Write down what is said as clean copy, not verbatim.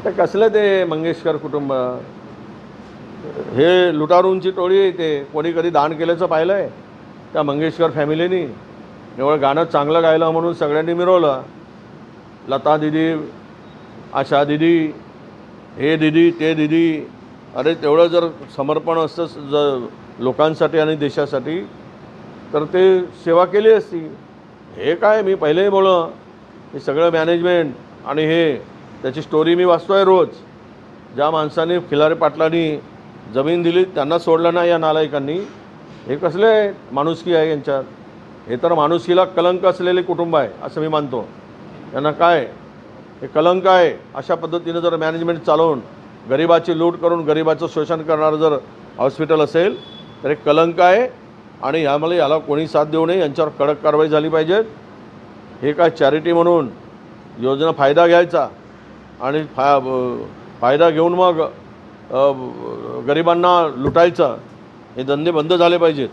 तर कसलं ते मंगेशकर कुटुंब, हे लुटारूंची टोळी आहे. ते कोणी कधी दान केल्याचं पाहिलं आहे त्या मंगेशकर फॅमिलीनी? एवढं गाणं चांगलं गायलं म्हणून सगळ्यांनी मिरवलं. लता दिदी, आशा दिदी, हे दिदी ते दिदी. अरे तेवढं जर समर्पण असतं लोकांसाठी आणि देशासाठी तर ते सेवा केली असती. हे काय, मी पहिलेही बोललो, हे सगळं मॅनेजमेंट आणि हे त्याची स्टोरी मी वाचतो आहे रोज. ज्या माणसाने खिलारे पाटलांनी जमीन दिली त्यांना सोडलं नाही या नालायकांनी. हे कसले माणुसकी आहे यांच्यात? हे तर माणुसकीला कलंक असलेले कुटुंब आहे असं मी मानतो. त्यांना काय हे कलंक आहे. अशा पद्धतीनं जर मॅनेजमेंट चालवून गरिबाची लूट करून गरिबाचं शोषण करणारं जर हॉस्पिटल असेल तर एक कलंक आहे. आणि याला कोणी साथ देऊ नये, यांच्यावर कडक कारवाई झाली पाहिजे. हे काय चॅरिटी म्हणून योजना फायदा घ्यायचा आणि फायदा घेऊन मग गरिबांना लुटायचं, हे धंदे बंद झाले पाहिजेत.